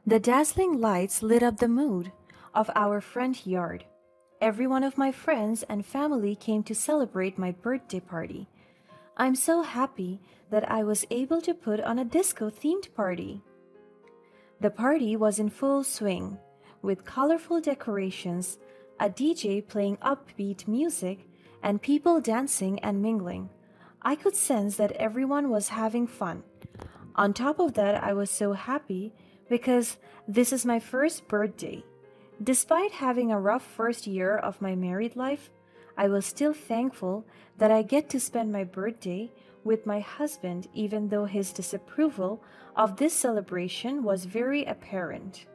The dazzling lights lit up the mood of our front yard. Every one of my friends and family came to celebrate my birthday party. I'm so happy that I was able to put on a disco themed party. The party was in full swing, with colorful decorations, a DJ playing upbeat music, and people dancing and mingling. I could sense that everyone was having fun. On top of that, I was so happy because this is my first birthday. Despite having a rough first year of my married life, I was still thankful that I get to spend my birthday with my husband, even though his disapproval of this celebration was very apparent.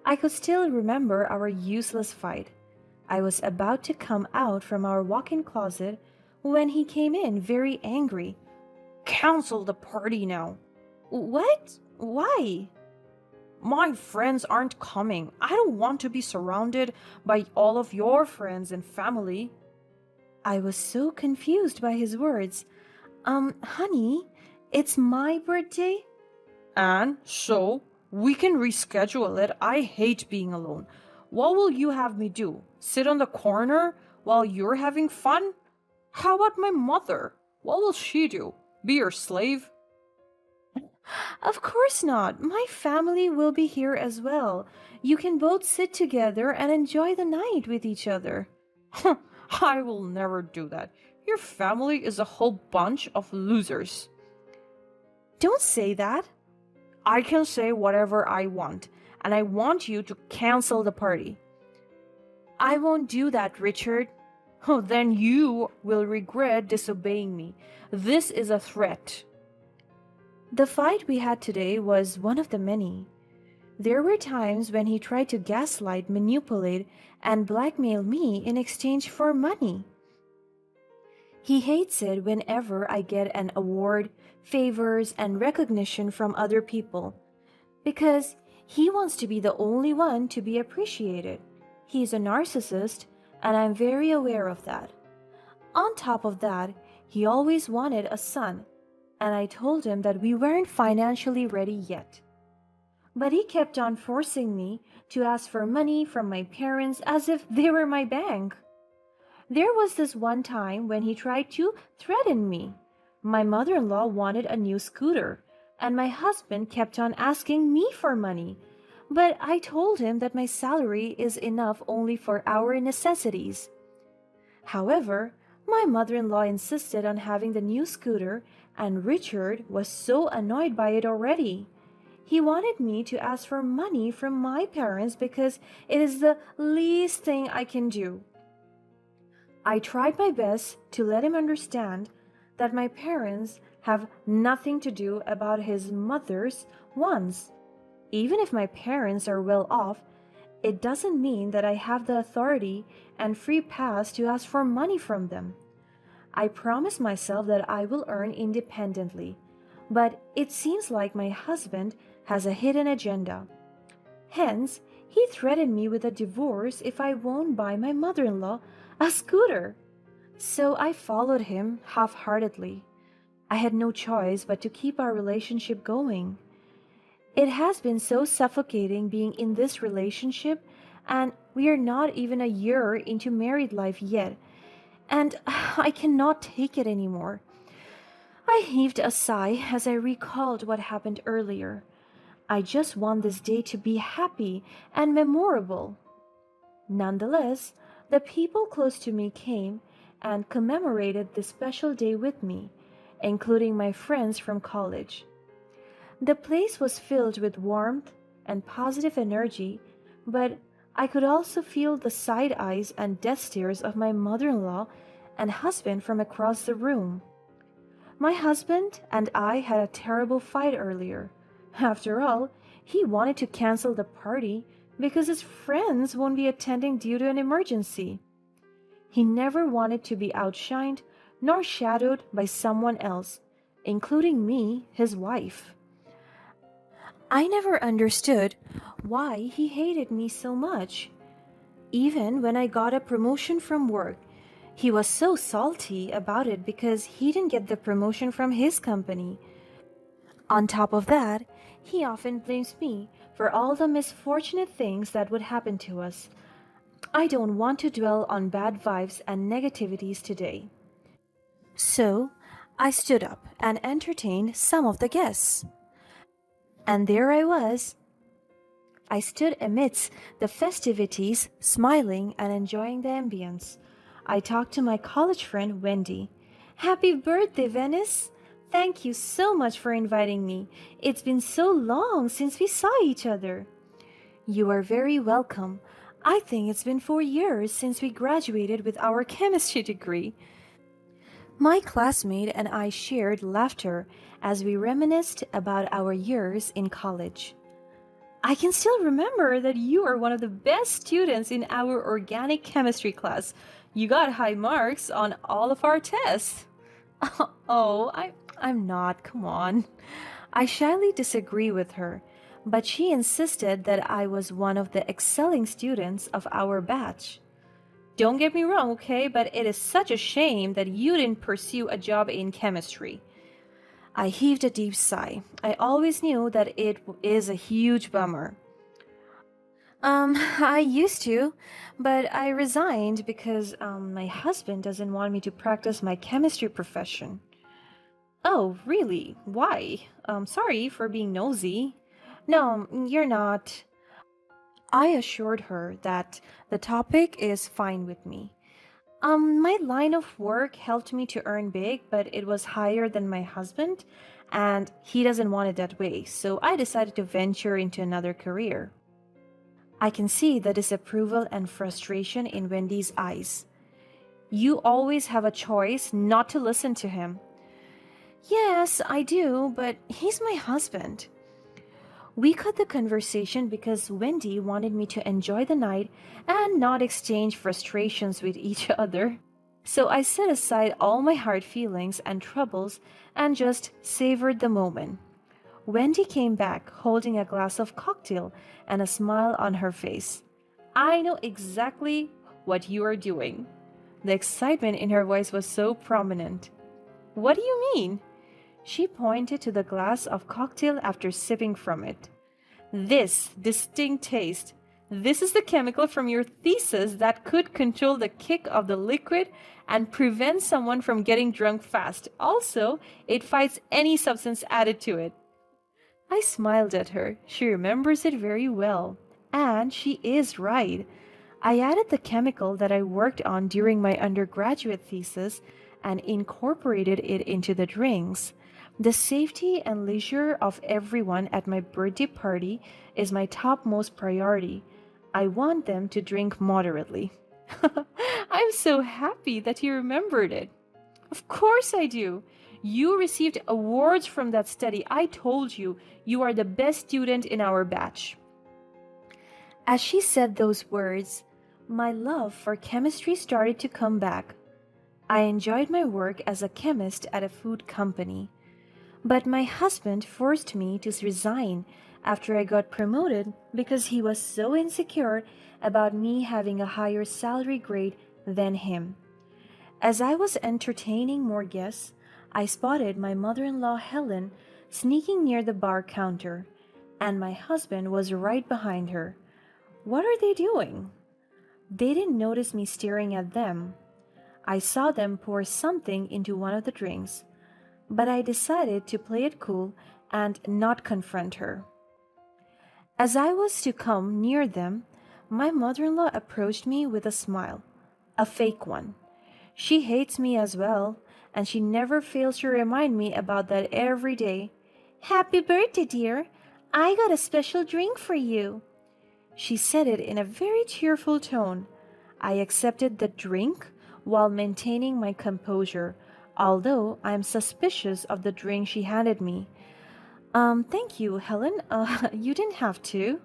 I could still remember our useless fight. I was about to come out from our walk in closet when he came in very angry. Cancel the party now. What? Why? My friends aren't coming. I don't want to be surrounded by all of your friends and family. I was so confused by his words. Honey, it's my birthday? And so, we can reschedule it. I hate being alone. What will you have me do? Sit on the corner while you're having fun? How about my mother? What will she do? Be your slave? Of course not. My family will be here as well. You can both sit together and enjoy the night with each other. I will never do that. Your family is a whole bunch of losers. Don't say that. I can say whatever I want, and I want you to cancel the party. I won't do that, Richard. Oh, then you will regret disobeying me. This is a threat. The fight we had today was one of the many. There were times when he tried to gaslight, manipulate, and blackmail me in exchange for money. He hates it whenever I get an award, favors, and recognition from other people, because he wants to be the only one to be appreciated. He's a narcissist, and I'm very aware of that. On top of that, he always wanted a son, and I told him that we weren't financially ready yet. But he kept on forcing me to ask for money from my parents as if they were my bank. There was this one time when he tried to threaten me. My mother-in-law wanted a new scooter, and my husband kept on asking me for money. But I told him that my salary is enough only for our necessities. However, my mother-in-law insisted on having the new scooter, and Richard was so annoyed by it already. He wanted me to ask for money from my parents because it is the least thing I can do. I tried my best to let him understand that my parents have nothing to do about his mother's wants. Even if my parents are well off, it doesn't mean that I have the authority and free pass to ask for money from them. I promised myself that I will earn independently, but it seems like my husband has a hidden agenda. Hence, he threatened me with a divorce if I won't buy my mother-in-law a scooter. So I followed him half-heartedly. I had no choice but to keep our relationship going. It has been so suffocating being in this relationship, and we are not even a year into married life yet, and I cannot take it anymore. I heaved a sigh as I recalled what happened earlier. I just want this day to be happy and memorable. Nonetheless, the people close to me came and commemorated this special day with me, including my friends from college. The place was filled with warmth and positive energy, but I could also feel the side eyes and death stares of my mother-in-law and husband from across the room. My husband and I had a terrible fight earlier. After all, he wanted to cancel the party because his friends won't be attending due to an emergency. He never wanted to be outshined nor shadowed by someone else, including me, his wife. I never understood why he hated me so much. Even when I got a promotion from work, he was so salty about it because he didn't get the promotion from his company. On top of that, He often blames me for all the misfortunate things that would happen to us. I don't want to dwell on bad vibes and negativities today. So, I stood up and entertained some of the guests. And there I was. I stood amidst the festivities, smiling and enjoying the ambience. I talked to my college friend Wendy. Happy birthday, Venice! Thank you so much for inviting me. It's been so long since we saw each other. You are very welcome. I think it's been 4 years since we graduated with our chemistry degree. My classmate and I shared laughter as we reminisced about our years in college. I can still remember that you are one of the best students in our organic chemistry class. You got high marks on all of our tests. I'm not, come on. I shyly disagree with her, but she insisted that I was one of the excelling students of our batch. Don't get me wrong, okay, but it is such a shame that you didn't pursue a job in chemistry. I heaved a deep sigh. I always knew that is a huge bummer. I used to, but I resigned because my husband doesn't want me to practice my chemistry profession. Oh, really? Why? Sorry for being nosy. No, you're not. I assured her that the topic is fine with me. My line of work helped me to earn big, but it was higher than my husband, and he doesn't want it that way, so I decided to venture into another career. I can see the disapproval and frustration in Wendy's eyes. You always have a choice not to listen to him. Yes, I do, but he's my husband. We cut the conversation because Wendy wanted me to enjoy the night and not exchange frustrations with each other. So I set aside all my hard feelings and troubles and just savored the moment. Wendy came back holding a glass of cocktail and a smile on her face. I know exactly what you are doing. The excitement in her voice was so prominent. What do you mean? She pointed to the glass of cocktail after sipping from it. This distinct taste. This is the chemical from your thesis that could control the kick of the liquid and prevent someone from getting drunk fast. Also, it fights any substance added to it. I smiled at her. She remembers it very well. And she is right. I added the chemical that I worked on during my undergraduate thesis and incorporated it into the drinks. The safety and leisure of everyone at my birthday party is my topmost priority. I want them to drink moderately. I'm so happy that you remembered it. Of course I do. You received awards from that study. I told you, you are the best student in our batch. As she said those words, my love for chemistry started to come back. I enjoyed my work as a chemist at a food company. But my husband forced me to resign after I got promoted because he was so insecure about me having a higher salary grade than him. As I was entertaining more guests, I spotted my mother-in-law Helen sneaking near the bar counter, and my husband was right behind her. What are they doing? They didn't notice me staring at them. I saw them pour something into one of the drinks, but I decided to play it cool and not confront her. As I was to come near them, my mother-in-law approached me with a smile, a fake one. She hates me as well, and she never fails to remind me about that every day. Happy birthday, dear! I got a special drink for you. She said it in a very cheerful tone. I accepted the drink while maintaining my composure, although I am suspicious of the drink she handed me. Thank you, Helen. You didn't have to.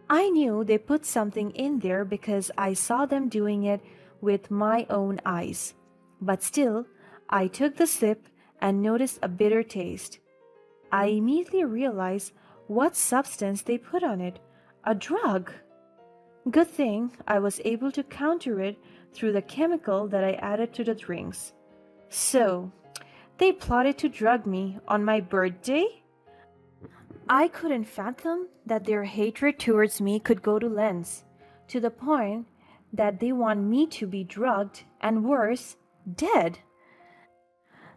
I knew they put something in there because I saw them doing it with my own eyes. But still, I took the sip and noticed a bitter taste. I immediately realized what substance they put on it. A drug. Good thing I was able to counter it through the chemical that I added to the drinks. So, they plotted to drug me on my birthday? I couldn't fathom that their hatred towards me could go to lengths, to the point that they want me to be drugged and worse, dead.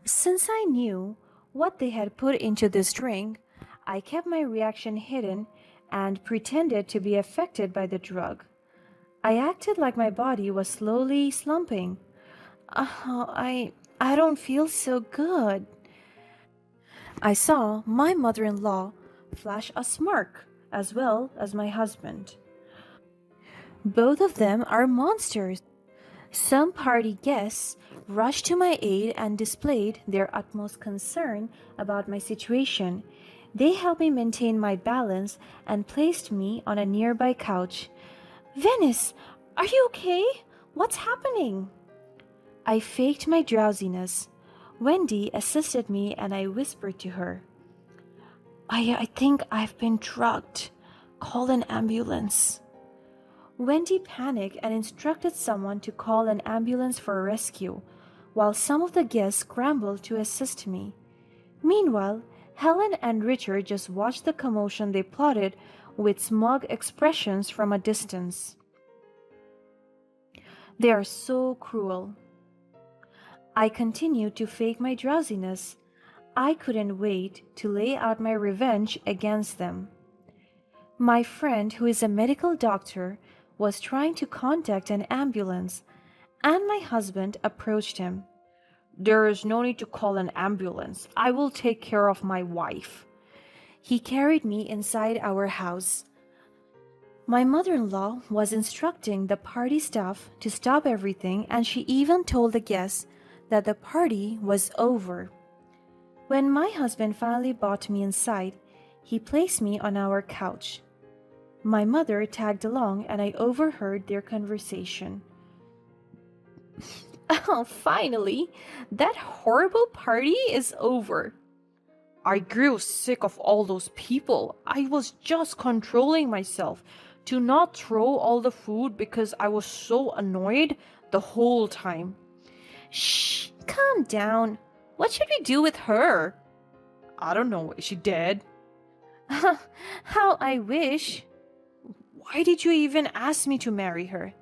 Since I knew what they had put into this drink, I kept my reaction hidden and pretended to be affected by the drug. I acted like my body was slowly slumping. I don't feel so good. I saw my mother-in-law flash a smirk, as well as my husband. Both of them are monsters. Some party guests rushed to my aid and displayed their utmost concern about my situation. They helped me maintain my balance and placed me on a nearby couch. Venice, are you okay? What's happening? I faked my drowsiness. Wendy assisted me and I whispered to her, I think I've been drugged. Call an ambulance. Wendy panicked and instructed someone to call an ambulance for a rescue, while some of the guests scrambled to assist me. Meanwhile, Helen and Richard just watched the commotion they plotted with smug expressions from a distance. They are so cruel. I continued to fake my drowsiness. I couldn't wait to lay out my revenge against them. My friend, who is a medical doctor, was trying to contact an ambulance, and my husband approached him. There is no need to call an ambulance. I will take care of my wife. He carried me inside our house. My mother-in-law was instructing the party staff to stop everything, and she even told the guests that the party was over. When my husband finally brought me inside, he placed me on our couch. My mother tagged along and I overheard their conversation. Oh, finally, that horrible party is over. I grew sick of all those people. I was just controlling myself to not throw all the food because I was so annoyed the whole time. Shh, calm down. What should we do with her? I don't know. Is she dead? How I wish. Why did you even ask me to marry her?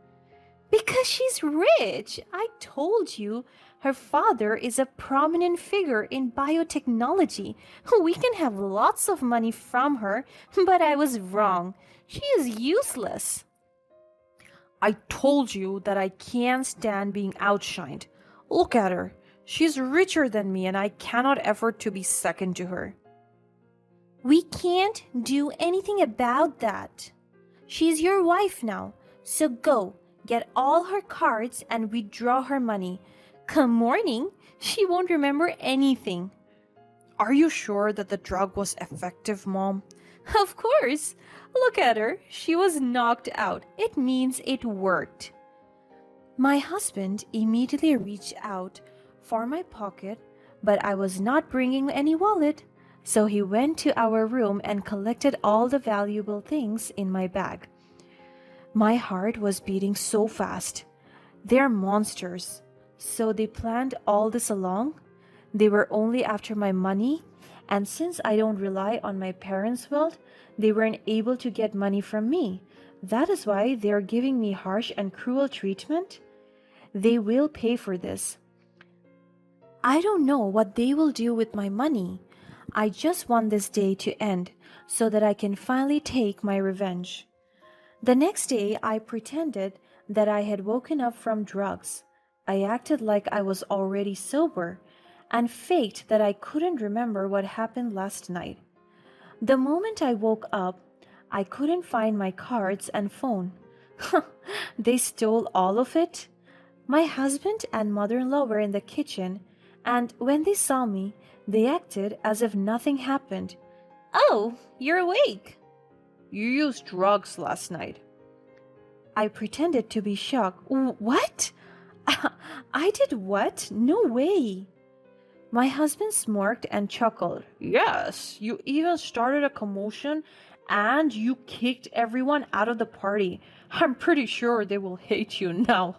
Because she's rich. I told you. Her father is a prominent figure in biotechnology. We can have lots of money from her, but I was wrong. She is useless. I told you that I can't stand being outshined. Look at her. She's richer than me and I cannot afford to be second to her. We can't do anything about that. She's your wife now, so go, get all her cards and withdraw her money. Come morning, she won't remember anything. Are you sure that the drug was effective, Mom? Of course. Look at her. She was knocked out. It means it worked. My husband immediately reached out for my pocket, but I was not bringing any wallet, so he went to our room and collected all the valuable things in my bag. My heart was beating so fast. They're monsters. So they planned all this along? They were only after my money, and since I don't rely on my parents' wealth, they weren't able to get money from me. That is why they are giving me harsh and cruel treatment. They will pay for this. I don't know what they will do with my money. I just want this day to end so that I can finally take my revenge. The next day, I pretended that I had woken up from drugs. I acted like I was already sober and faked that I couldn't remember what happened last night. The moment I woke up, I couldn't find my cards and phone. They stole all of it. My husband and mother-in-law were in the kitchen, and when they saw me, they acted as if nothing happened. Oh, you're awake. You used drugs last night. I pretended to be shocked. What? I did what? No way. My husband smirked and chuckled. Yes, you even started a commotion and you kicked everyone out of the party. I'm pretty sure they will hate you now.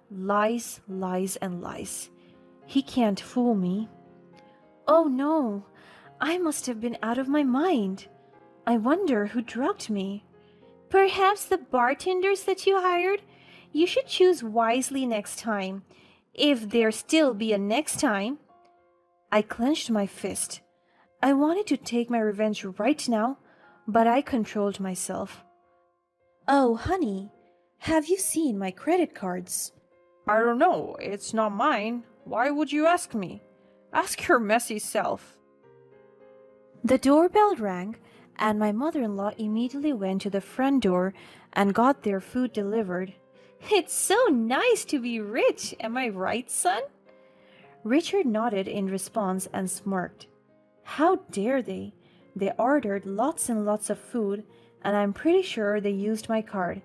Lies, lies, and lies. He can't fool me. Oh no, I must have been out of my mind. I wonder who drugged me. Perhaps the bartenders that you hired? You should choose wisely next time, if there still be a next time. I clenched my fist. I wanted to take my revenge right now, but I controlled myself. Oh, honey, have you seen my credit cards? I don't know. It's not mine. Why would you ask me? Ask your messy self. The doorbell rang, and my mother in law immediately went to the front door and got their food delivered. It's so nice to be rich, am I right, son? Richard nodded in response and smirked. How dare they? They ordered lots and lots of food, and I'm pretty sure they used my card.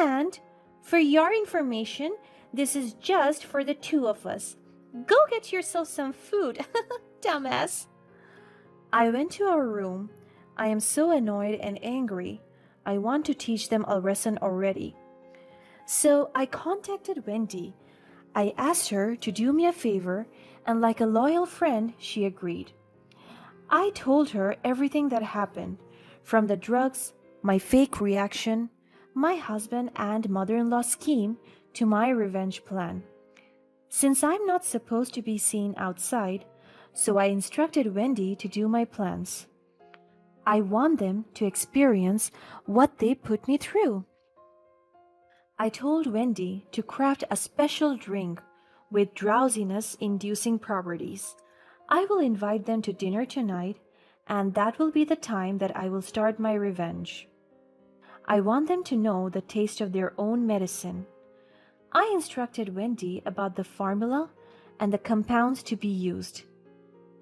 And, for your information, this is just for the two of us. Go get yourself some food, dumbass. I went to our room. I am so annoyed and angry. I want to teach them a lesson already. So I contacted Wendy. I asked her to do me a favor, and like a loyal friend, she agreed. I told her everything that happened, from the drugs, my fake reaction, my husband and mother-in-law scheme, to my revenge plan. Since I'm not supposed to be seen outside, so I instructed Wendy to do my plans. I want them to experience what they put me through. I told Wendy to craft a special drink with drowsiness-inducing properties. I will invite them to dinner tonight, and that will be the time that I will start my revenge. I want them to know the taste of their own medicine. I instructed Wendy about the formula and the compounds to be used.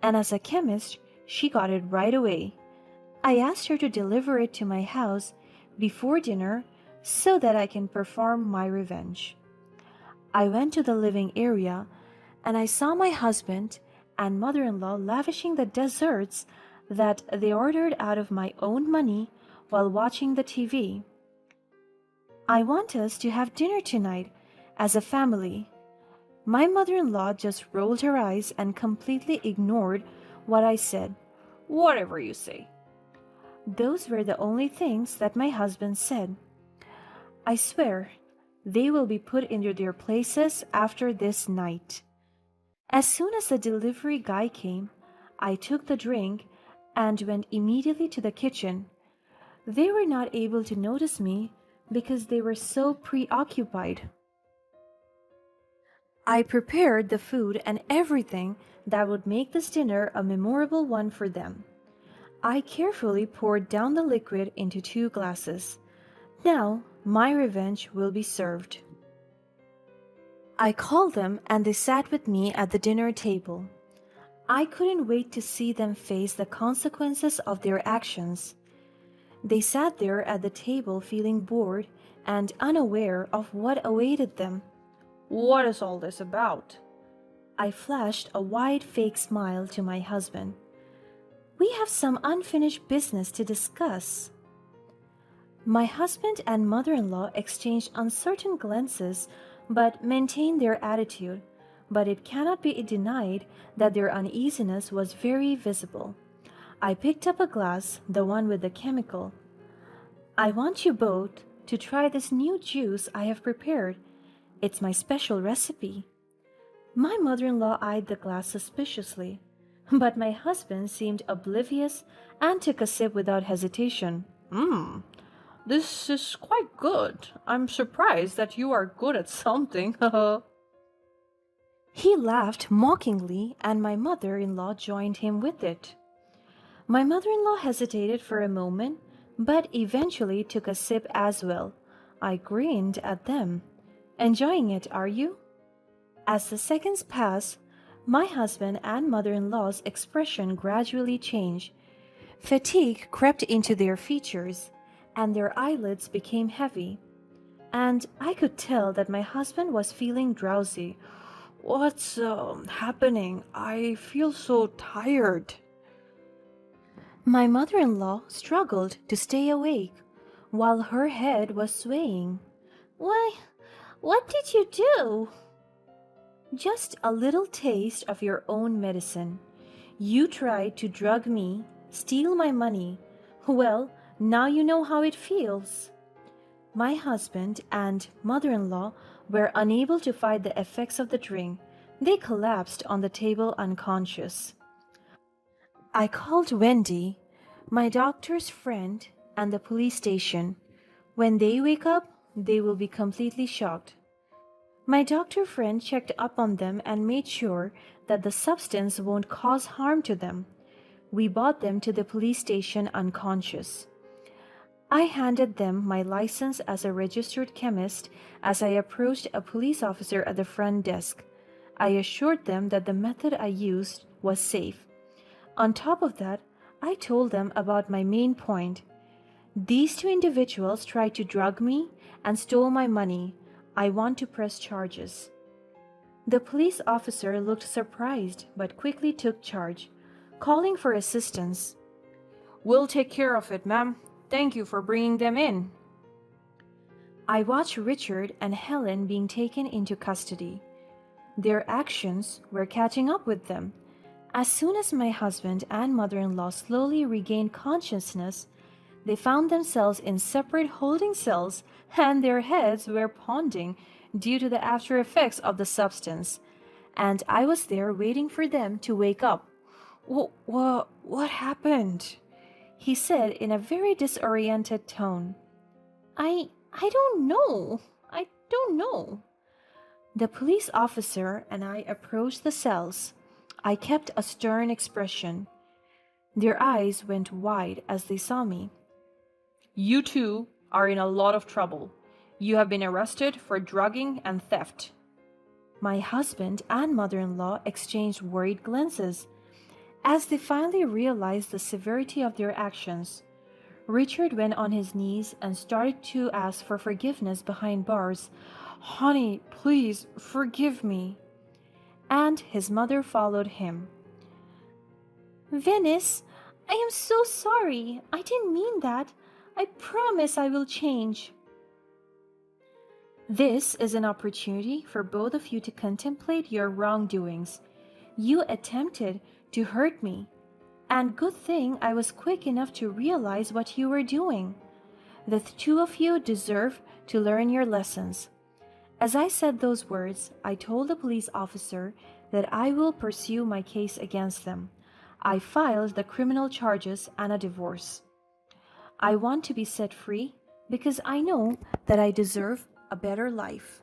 And as a chemist, she got it right away. I asked her to deliver it to my house before dinner so that I can perform my revenge. I went to the living area and I saw my husband and mother-in-law lavishing the desserts that they ordered out of my own money while watching the TV. I want us to have dinner tonight as a family. My mother-in-law just rolled her eyes and completely ignored what I said. Whatever you say. Those were the only things that my husband said. I swear, they will be put into their places after this night. As soon as the delivery guy came, I took the drink and went immediately to the kitchen. They were not able to notice me because they were so preoccupied. I prepared the food and everything that would make this dinner a memorable one for them. I carefully poured down the liquid into 2 glasses. Now, my revenge will be served. I called them and they sat with me at the dinner table. I couldn't wait to see them face the consequences of their actions. They sat there at the table feeling bored and unaware of what awaited them. What is all this about? I flashed a wide fake smile to my husband. We have some unfinished business to discuss. My husband and mother-in-law exchanged uncertain glances but maintained their attitude, but it cannot be denied that their uneasiness was very visible. I picked up a glass, the one with the chemical. I want you both to try this new juice I have prepared. It's my special recipe. My mother-in-law eyed the glass suspiciously, but my husband seemed oblivious and took a sip without hesitation. This is quite good. I'm surprised that you are good at something. He laughed mockingly, and my mother-in-law joined him with it. My mother-in-law hesitated for a moment, but eventually took a sip as well. I grinned at them. Enjoying it, are you? As the seconds passed, my husband and mother-in-law's expression gradually changed. Fatigue crept into their features, and their eyelids became heavy. And I could tell that my husband was feeling drowsy. What's happening? I feel so tired. My mother-in-law struggled to stay awake, while her head was swaying. Why, what did you do? Just a little taste of your own medicine. You tried to drug me, steal my money. Well, now you know how it feels. My husband and mother in law were unable to fight the effects of the drink. They collapsed on the table unconscious. I called Wendy, my doctor's friend, and the police station. When they wake up, they will be completely shocked. My doctor friend checked up on them and made sure that the substance won't cause harm to them. We brought them to the police station unconscious. I handed them my license as a registered chemist as I approached a police officer at the front desk. I assured them that the method I used was safe. On top of that, I told them about my main point. These two individuals tried to drug me and stole my money. I want to press charges. The police officer looked surprised but quickly took charge, calling for assistance. We'll take care of it, ma'am. Thank you for bringing them in. I watched Richard and Helen being taken into custody. Their actions were catching up with them. As soon as my husband and mother-in-law slowly regained consciousness, they found themselves in separate holding cells and their heads were pounding due to the after effects of the substance. And I was there waiting for them to wake up. What happened? He said in a very disoriented tone. I don't know. I don't know. The police officer and I approached the cells. I kept a stern expression. Their eyes went wide as they saw me. You two are in a lot of trouble. You have been arrested for drugging and theft. My husband and mother-in-law exchanged worried glances. As they finally realized the severity of their actions, Richard went on his knees and started to ask for forgiveness behind bars. Honey, please forgive me. And his mother followed him. Venice, I am so sorry. I didn't mean that. I promise I will change. This is an opportunity for both of you to contemplate your wrongdoings. You attempted to hurt me, and good thing I was quick enough to realize what you were doing. The two of you deserve to learn your lessons. As I said those words, I told the police officer that I will pursue my case against them. I filed the criminal charges and a divorce. I want to be set free because I know that I deserve a better life.